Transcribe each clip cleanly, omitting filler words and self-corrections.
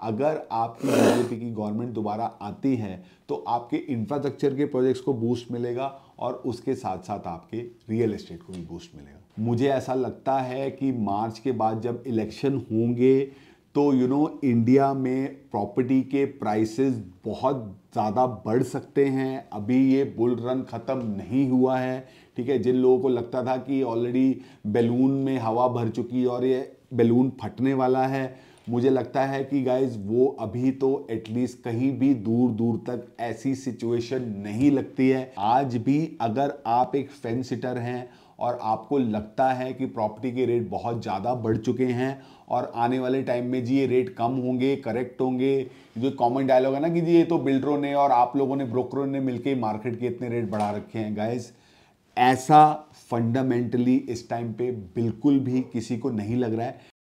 अगर आपकी बीजेपी की गवर्नमेंट दोबारा आती है तो आपके इंफ्रास्ट्रक्चर के प्रोजेक्ट्स को बूस्ट मिलेगा और उसके साथ साथ आपके रियल एस्टेट को भी बूस्ट मिलेगा। मुझे ऐसा लगता है कि मार्च के बाद जब इलेक्शन होंगे तो इंडिया में प्रॉपर्टी के प्राइसेस बहुत ज़्यादा बढ़ सकते हैं। अभी ये बुल रन ख़त्म नहीं हुआ है, ठीक है। जिन लोगों को लगता था कि ऑलरेडी बैलून में हवा भर चुकी और ये बैलून फटने वाला है, मुझे लगता है कि गाइज वो अभी तो एटलीस्ट कहीं भी दूर दूर तक ऐसी सिचुएशन नहीं लगती है। आज भी अगर आप एक फेंस सिटर हैं और आपको लगता है कि प्रॉपर्टी के रेट बहुत ज़्यादा बढ़ चुके हैं और आने वाले टाइम में जी ये रेट कम होंगे, करेक्ट होंगे, जो कॉमन डायलॉग है ना कि जी ये तो बिल्डरों ने और आप लोगों ने, ब्रोकरों ने मिलकर मार्केट के इतने रेट बढ़ा रखे हैं, गाइज ऐसा फंडामेंटली इस टाइम पे बिल्कुल भी किसी को नहीं लग रहा है।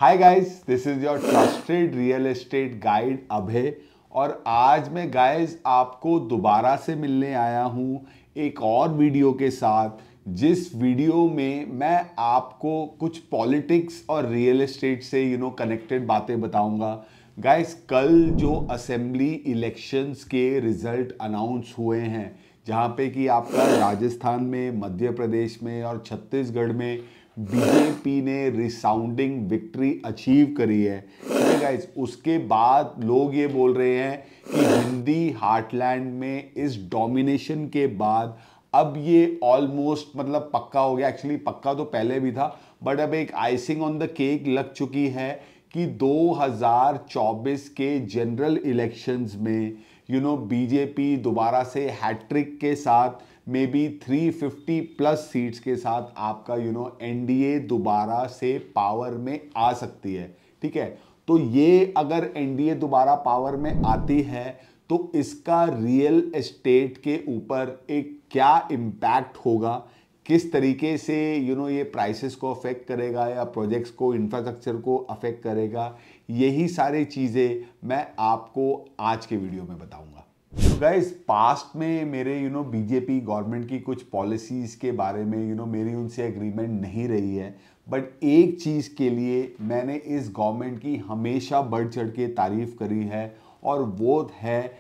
Hi guys, this is your trusted real estate guide Abhay और आज मैं गाइस आपको दोबारा से मिलने आया हूं एक और वीडियो के साथ, जिस वीडियो में मैं आपको कुछ पॉलिटिक्स और रियल एस्टेट से कनेक्टेड बातें बताऊंगा। गाइस कल जो असेंबली इलेक्शंस के रिजल्ट अनाउंस हुए हैं, जहां पे कि आपका राजस्थान में, मध्य प्रदेश में और छत्तीसगढ़ में बीजेपी ने रिसाउंडिंग विक्ट्री अचीव करी है, ठीक है गाइस। उसके बाद लोग ये बोल रहे हैं कि हिंदी हार्टलैंड में इस डोमिनेशन के बाद अब ये ऑलमोस्ट मतलब पक्का हो गया। एक्चुअली पक्का तो पहले भी था, बट अब एक आइसिंग ऑन द केक लग चुकी है कि 2024 के जनरल इलेक्शंस में बीजेपी दोबारा से हैट्रिक के साथ मे बी 350 प्लस सीट्स के साथ आपका एनडीए दोबारा से पावर में आ सकती है, ठीक है। तो ये अगर एनडीए दोबारा पावर में आती है तो इसका रियल एस्टेट के ऊपर एक क्या इम्पैक्ट होगा, किस तरीके से ये प्राइसेस को अफेक्ट करेगा या प्रोजेक्ट्स को, इंफ्रास्ट्रक्चर को अफेक्ट करेगा, यही सारी चीज़ें मैं आपको आज के वीडियो में बताऊंगा। तो गाइस पास्ट में मेरे बीजेपी गवर्नमेंट की कुछ पॉलिसीज़ के बारे में मेरी उनसे एग्रीमेंट नहीं रही है, बट एक चीज़ के लिए मैंने इस गवर्नमेंट की हमेशा बढ़ चढ़ के तारीफ करी है और वो है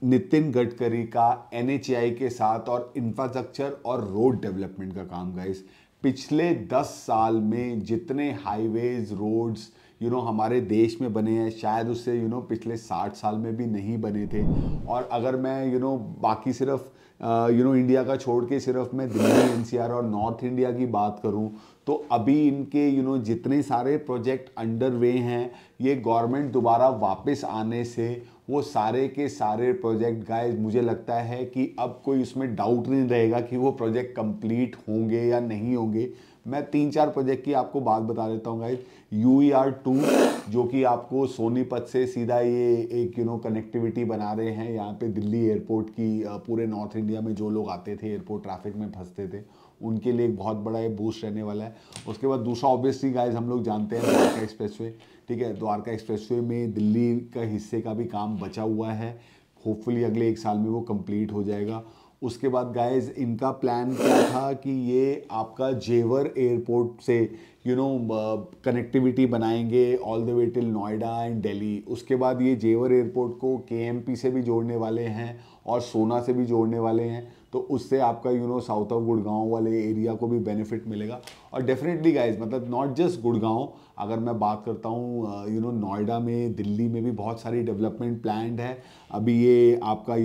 नितिन गडकरी का एनएचएआई के साथ और इंफ्रास्ट्रक्चर और रोड डेवलपमेंट का काम। गाइस पिछले 10 साल में जितने हाईवेज, रोड्स हमारे देश में बने हैं, शायद उससे पिछले 60 साल में भी नहीं बने थे। और अगर मैं बाकी सिर्फ इंडिया का छोड़ के सिर्फ मैं दिल्ली, एनसीआर और नॉर्थ इंडिया की बात करूं तो अभी इनके जितने सारे प्रोजेक्ट अंडर वे हैं, ये गवर्नमेंट दोबारा वापस आने से वो सारे के सारे प्रोजेक्ट गाइस मुझे लगता है कि अब कोई उसमें डाउट नहीं रहेगा कि वो प्रोजेक्ट कंप्लीट होंगे या नहीं होंगे। मैं 3-4 प्रोजेक्ट की आपको बात बता देता हूँ गाइस। UER2 जो कि आपको सोनीपत से सीधा ये एक कनेक्टिविटी बना रहे हैं यहाँ पे दिल्ली एयरपोर्ट की। पूरे नॉर्थ इंडिया में जो लोग आते थे एयरपोर्ट ट्रैफिक में फंसते थे, उनके लिए एक बहुत बड़ा ये बूस्ट रहने वाला है। उसके बाद दूसरा ऑब्वियसली गाइस हम लोग जानते हैं द्वारका एक्सप्रेसवे, ठीक है। द्वारका एक्सप्रेसवे में दिल्ली का हिस्से का भी काम बचा हुआ है, होपफुली अगले 1 साल में वो कंप्लीट हो जाएगा। उसके बाद गाइज इनका प्लान क्या था कि ये आपका जेवर एयरपोर्ट से कनेक्टिविटी बनाएंगे all the way till Noida and Delhi. उसके बाद ये जेवर एयरपोर्ट को केएमपी से भी जोड़ने वाले हैं और सोना से भी जोड़ने वाले हैं, तो उससे आपका साउथ ऑफ गुड़गांव वाले एरिया को भी बेनिफिट मिलेगा। और डेफिनेटली गाइज मतलब नॉट जस्ट गुड़गांव, अगर मैं बात करता हूँ नोएडा में, दिल्ली में भी बहुत सारी डेवलपमेंट प्लान्ड है। अभी ये आपका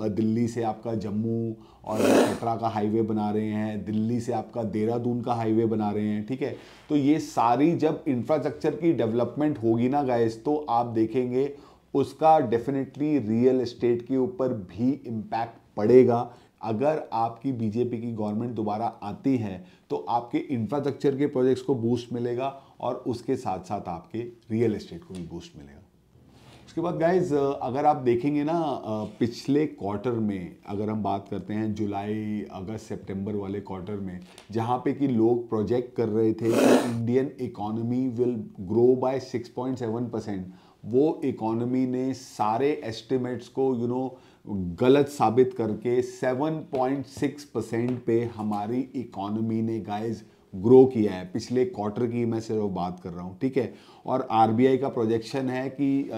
दिल्ली से आपका जम्मू और कटरा का हाईवे बना रहे हैं, दिल्ली से आपका देहरादून का हाईवे बना रहे हैं, ठीक है। तो ये सारी जब इंफ्रास्ट्रक्चर की डेवलपमेंट होगी ना गाइस, तो आप देखेंगे उसका डेफिनेटली रियल एस्टेट के ऊपर भी इम्पैक्ट पड़ेगा। अगर आपकी बीजेपी की गवर्नमेंट दोबारा आती है तो आपके इंफ्रास्ट्रक्चर के प्रोजेक्ट्स को बूस्ट मिलेगा और उसके साथ साथ आपके रियल एस्टेट को भी बूस्ट मिलेगा। उसके बाद गाइज अगर आप देखेंगे ना पिछले क्वार्टर में, अगर हम बात करते हैं जुलाई, अगस्त, सितंबर वाले क्वार्टर में, जहाँ पे कि लोग प्रोजेक्ट कर रहे थे कि Indian economy will grow by 6.7%, वो इकोनॉमी ने सारे एस्टिमेट्स को गलत साबित करके 7.6% पे हमारी इकोनॉमी ने गाइज ग्रो किया है। पिछले क्वार्टर की मैं सिर्फ बात कर रहा हूँ, ठीक है। और आरबीआई का प्रोजेक्शन है कि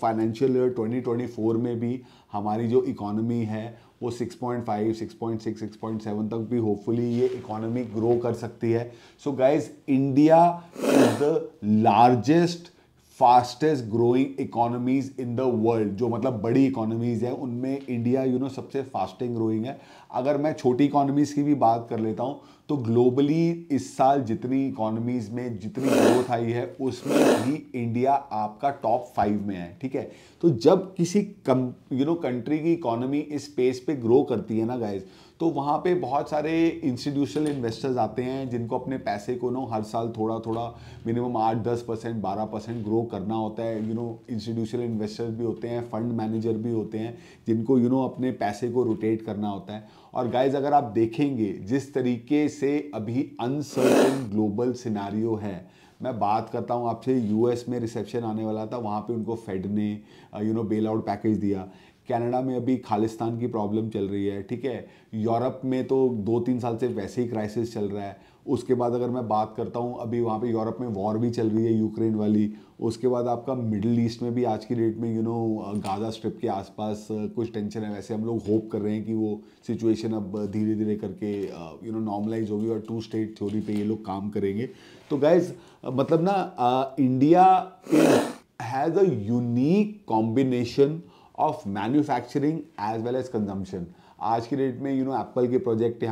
फाइनेंशियल ईयर 2024 में भी हमारी जो इकोनॉमी है वो 6.5, 6.6, 6.7 तक भी होपफुली ये इकोनॉमी ग्रो कर सकती है। So guys, India is the largest fastest growing economies in the world. जो मतलब बड़ी इकोनॉमीज है उनमें इंडिया सबसे फास्टिंग ग्रोइंग है। अगर मैं छोटी इकोनॉमीज की भी बात कर लेता हूं तो ग्लोबली इस साल जितनी इकोनॉमीज में जितनी ग्रोथ आई है उसमें भी इंडिया आपका टॉप 5 में है, ठीक है। तो जब किसी कंट्री की इकोनॉमी इस स्पेस पे ग्रो करती है ना गाइज, तो वहाँ पे बहुत सारे इंस्टीट्यूशनल इन्वेस्टर्स आते हैं जिनको अपने पैसे को हर साल थोड़ा थोड़ा मिनिमम 8-10%, 12% ग्रो करना होता है। इंस्टीट्यूशनल इन्वेस्टर्स भी होते हैं, फंड मैनेजर भी होते हैं जिनको अपने पैसे को रोटेट करना होता है। और गाइज, अगर आप देखेंगे जिस तरीके से अभी अनसर्टेन ग्लोबल सिनारियो है, मैं बात करता हूँ आपसे, यूएस में रिसेप्शन आने वाला था, वहाँ पे उनको फेड ने बेल आउट पैकेज दिया। कनाडा में अभी खालिस्तान की प्रॉब्लम चल रही है, ठीक है। यूरोप में तो 2-3 साल से वैसे ही क्राइसिस चल रहा है। उसके बाद अगर मैं बात करता हूँ, अभी वहाँ पे यूरोप में वॉर भी चल रही है, यूक्रेन वाली। उसके बाद आपका मिडिल ईस्ट में भी आज की डेट में गाजा स्ट्रिप के आसपास कुछ टेंशन है। वैसे हम लोग होप कर रहे हैं कि वो सिचुएशन अब धीरे धीरे करके नॉर्मलाइज होगी और 2 स्टेट थ्योरी पे ये लोग काम करेंगे। तो गाइज, मतलब ना, India has a unique combination of manufacturing as well as consumption. आज की डेट में एप्पल के प्रोडक्ट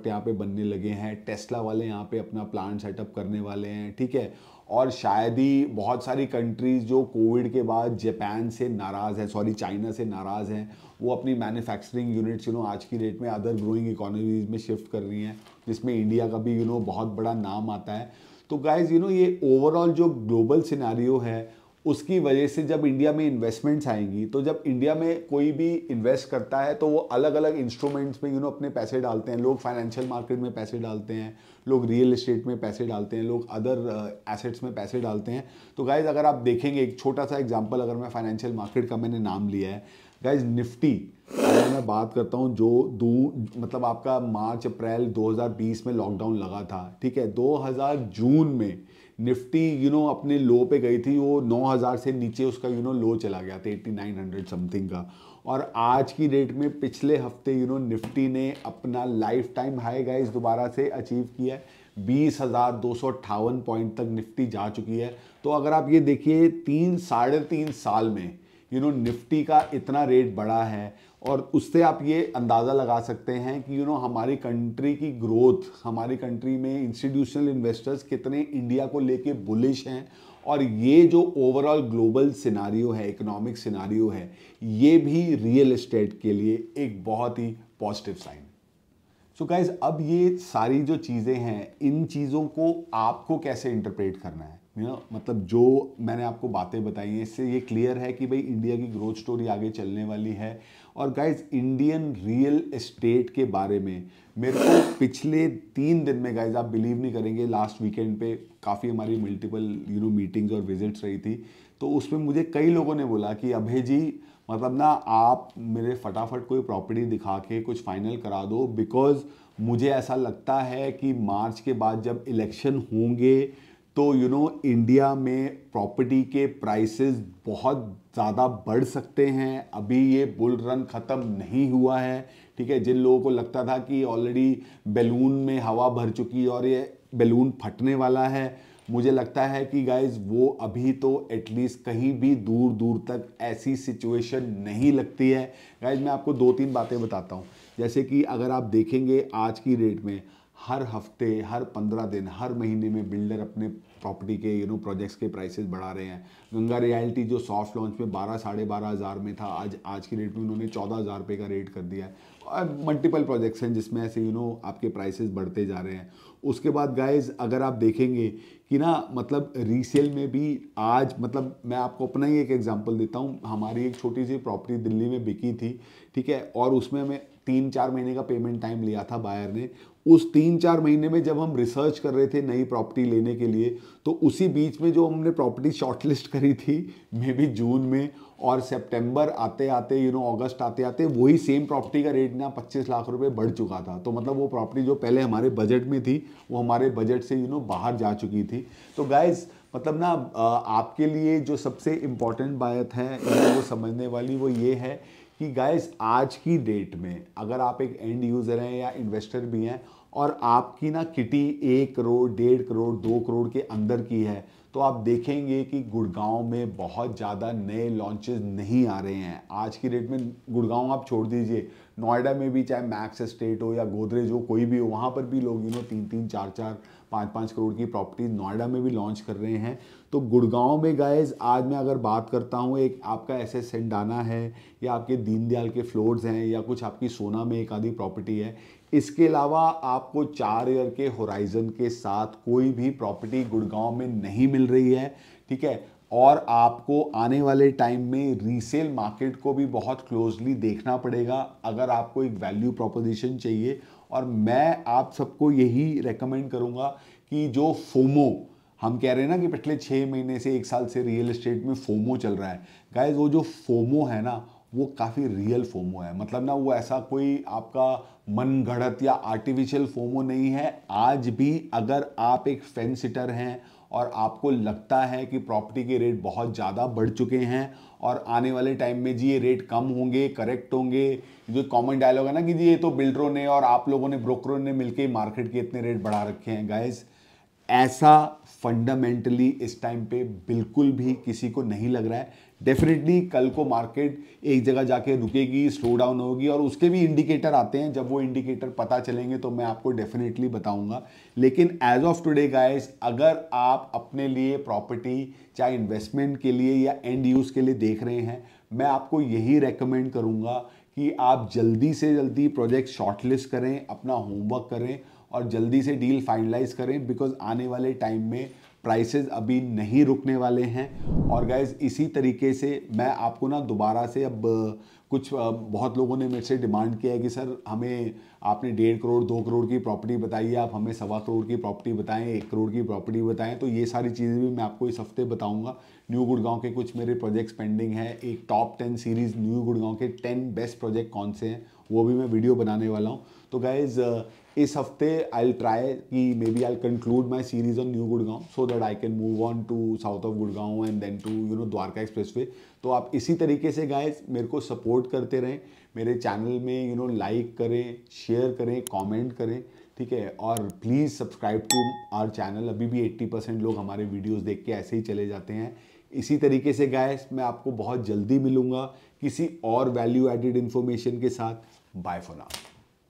यहाँ पे बनने लगे हैं, टेस्ला वाले यहाँ पे अपना प्लांट सेटअप करने वाले हैं, ठीक है। और शायद ही बहुत सारी कंट्रीज जो कोविड के बाद जापान से नाराज़ है, सॉरी चाइना से नाराज़ हैं, वो अपनी मैन्युफैक्चरिंग यूनिट्स आज की डेट में अदर ग्रोइंग इकोनॉमीज में शिफ्ट कर रही हैं, जिसमें इंडिया का भी बहुत बड़ा नाम आता है। तो गाइज, ये ओवरऑल जो ग्लोबल सिनेरियो है उसकी वजह से जब इंडिया में इन्वेस्टमेंट्स आएंगी, तो जब इंडिया में कोई भी इन्वेस्ट करता है तो वो अलग अलग इंस्ट्रूमेंट्स में अपने पैसे डालते हैं। लोग फाइनेंशियल मार्केट में पैसे डालते हैं, लोग रियल एस्टेट में पैसे डालते हैं, लोग अदर एसेट्स में पैसे डालते हैं। तो गाइज, अगर आप देखेंगे, एक छोटा सा एग्जांपल, अगर मैं फाइनेंशियल मार्केट का मैंने नाम लिया है गाइज, निफ्टी, अगर मैं बात करता हूँ, जो मतलब आपका मार्च अप्रैल 2020 में लॉकडाउन लगा था, ठीक है, 2000 जून में निफ्टी अपने लो पे गई थी, वो 9000 से नीचे उसका लो चला गया था 8900 समथिंग का। और आज की डेट में पिछले हफ्ते निफ्टी ने अपना लाइफ टाइम हाई गाइस दोबारा से अचीव किया है, 20,258 पॉइंट तक निफ्टी जा चुकी है। तो अगर आप ये देखिए 3-3.5 साल में निफ्टी का इतना रेट बढ़ा है, और उससे आप ये अंदाज़ा लगा सकते हैं कि हमारी कंट्री की ग्रोथ, हमारी कंट्री में इंस्टीट्यूशनल इन्वेस्टर्स कितने इंडिया को लेके बुलिश हैं। और ये जो ओवरऑल ग्लोबल सिनारियो है, इकोनॉमिक सिनारियो है, ये भी रियल एस्टेट के लिए एक बहुत ही पॉजिटिव साइन। सो गाइज, अब ये सारी जो चीज़ें हैं, इन चीज़ों को आपको कैसे इंटरप्रेट करना है? मतलब जो मैंने आपको बातें बताई हैं, इससे ये क्लियर है कि भाई इंडिया की ग्रोथ स्टोरी आगे चलने वाली है। और गाइज, इंडियन रियल एस्टेट के बारे में मेरे को पिछले 3 दिन में, गाइज आप बिलीव नहीं करेंगे, लास्ट वीकेंड पे काफ़ी हमारी मल्टीपल मीटिंग्स और विजिट्स रही थी। तो उसमें मुझे कई लोगों ने बोला कि अभय जी, मतलब ना, आप मेरे फटाफट कोई प्रॉपर्टी दिखा के कुछ फाइनल करा दो, बिकॉज मुझे ऐसा लगता है कि मार्च के बाद जब इलेक्शन होंगे तो इंडिया में प्रॉपर्टी के प्राइसेस बहुत ज़्यादा बढ़ सकते हैं। अभी ये बुल रन ख़त्म नहीं हुआ है, ठीक है। जिन लोगों को लगता था कि ऑलरेडी बैलून में हवा भर चुकी है और ये बैलून फटने वाला है, मुझे लगता है कि गाइज वो अभी तो एटलीस्ट कहीं भी दूर दूर तक ऐसी सिचुएशन नहीं लगती है। गाइज, मैं आपको 2-3 बातें बताता हूँ। जैसे कि अगर आप देखेंगे आज की डेट में हर हफ्ते, हर 15 दिन, हर महीने में बिल्डर अपने प्रॉपर्टी के प्रोजेक्ट्स के प्राइसेस बढ़ा रहे हैं। गंगा रियल्टी जो सॉफ्ट लॉन्च में 12-12.5 हज़ार में था, आज की डेट में उन्होंने 14,000 रुपये का रेट कर दिया है। और मल्टीपल प्रोजेक्ट्स हैं जिसमें ऐसे आपके प्राइसेस बढ़ते जा रहे हैं। उसके बाद गाइज, अगर आप देखेंगे कि ना, मतलब रीसेल में भी आज, मतलब मैं आपको अपना ही एक एग्जांपल देता हूँ। हमारी एक छोटी सी प्रॉपर्टी दिल्ली में बिकी थी, ठीक है, और उसमें हमें 3-4 महीने का पेमेंट टाइम लिया था बायर ने। उस 3-4 महीने में जब हम रिसर्च कर रहे थे नई प्रॉपर्टी लेने के लिए, तो उसी बीच में जो हमने प्रॉपर्टी शॉर्टलिस्ट करी थी मे बी जून में, और सितंबर आते आते अगस्त आते आते वही सेम प्रॉपर्टी का रेट ना 25 लाख रुपए बढ़ चुका था। तो मतलब वो प्रॉपर्टी जो पहले हमारे बजट में थी वो हमारे बजट से बाहर जा चुकी थी। तो गाइज मतलब ना आपके लिए जो सबसे इम्पॉर्टेंट बात है वो समझने वाली वो ये है कि गाइस आज की डेट में अगर आप एक एंड यूज़र हैं या इन्वेस्टर भी हैं और आपकी ना किटी 1 करोड़ 1.5 करोड़ 2 करोड़ के अंदर की है, तो आप देखेंगे कि गुड़गांव में बहुत ज़्यादा नए लॉन्चेस नहीं आ रहे हैं आज की डेट में। गुड़गांव आप छोड़ दीजिए, नोएडा में भी चाहे मैक्स एस्टेट हो या गोदरेज हो, कोई भी हो, वहाँ पर भी लोग 3-3 4-4 5-5 करोड़ की प्रॉपर्टी नोएडा में भी लॉन्च कर रहे हैं। तो गुड़गांव में गाइज आज मैं अगर बात करता हूँ, एक आपका ऐसे सेंडाना है या आपके दीनदयाल के फ्लोर्स हैं या कुछ आपकी सोना में एक आधी प्रॉपर्टी है, इसके अलावा आपको 4 ईयर के होराइजन के साथ कोई भी प्रॉपर्टी गुड़गांव में नहीं मिल रही है, ठीक है। और आपको आने वाले टाइम में रीसेल मार्केट को भी बहुत क्लोजली देखना पड़ेगा अगर आपको एक वैल्यू प्रोपोजिशन चाहिए। और मैं आप सबको यही रेकमेंड करूंगा कि जो फोमो हम कह रहे हैं ना कि पिछले 6 महीने से 1 साल से रियल एस्टेट में फोमो चल रहा है, गाइज वो जो फोमो है ना वो काफ़ी रियल फोमो है। मतलब ना वो ऐसा कोई आपका मन गढ़ंत या आर्टिफिशियल फोमो नहीं है। आज भी अगर आप एक फेंस सिटर हैं और आपको लगता है कि प्रॉपर्टी के रेट बहुत ज़्यादा बढ़ चुके हैं और आने वाले टाइम में जी ये रेट कम होंगे, करेक्ट होंगे, जो कॉमन डायलॉग है ना कि जी ये तो बिल्डरों ने और आप लोगों ने ब्रोकरों ने मिलकर मार्केट के इतने रेट बढ़ा रखे हैं, गाइज ऐसा फंडामेंटली इस टाइम पे बिल्कुल भी किसी को नहीं लग रहा है। डेफिनेटली कल को मार्केट एक जगह जाके रुकेगी, स्लो डाउन होगी और उसके भी इंडिकेटर आते हैं। जब वो इंडिकेटर पता चलेंगे तो मैं आपको डेफिनेटली बताऊंगा। लेकिन एज ऑफ टुडे गाइस, अगर आप अपने लिए प्रॉपर्टी चाहे इन्वेस्टमेंट के लिए या एंड यूज़ के लिए देख रहे हैं, मैं आपको यही रेकमेंड करूंगा कि आप जल्दी से जल्दी प्रोजेक्ट शॉर्टलिस्ट करें, अपना होमवर्क करें और जल्दी से डील फाइनलाइज करें, बिकॉज आने वाले टाइम में प्राइसेस अभी नहीं रुकने वाले हैं। और गाइज इसी तरीके से मैं आपको ना दोबारा से अब बहुत लोगों ने मेरे से डिमांड किया है कि सर हमें आपने 1.5 करोड़ 2 करोड़ की प्रॉपर्टी बताई है, आप हमें 1.25 करोड़ की प्रॉपर्टी बताएं, 1 करोड़ की प्रॉपर्टी बताएं। तो ये सारी चीज़ें भी मैं आपको इस हफ्ते बताऊंगा। न्यू गुड़गांव के कुछ मेरे प्रोजेक्ट्स पेंडिंग है, एक टॉप 10 सीरीज़ न्यू गुड़गांव के 10 बेस्ट प्रोजेक्ट कौन से हैं वो भी मैं वीडियो बनाने वाला हूँ। तो गाइज इस हफ्ते आई विल ट्राई कि maybe I conclude my series on new Gurgaon so that I can move on to south of Gurgaon and then to Dwarka expressway. तो आप इसी तरीके से गाइज मेरे को सपोर्ट करते रहें, मेरे चैनल में लाइक करें, शेयर करें, कमेंट करें, ठीक है। और please subscribe to our channel. अभी भी 80% लोग हमारे वीडियोस देख के ऐसे ही चले जाते हैं। इसी तरीके से गाइस मैं आपको बहुत जल्दी मिलूंगा किसी और वैल्यू एडेड इन्फॉर्मेशन के साथ। Bye for now.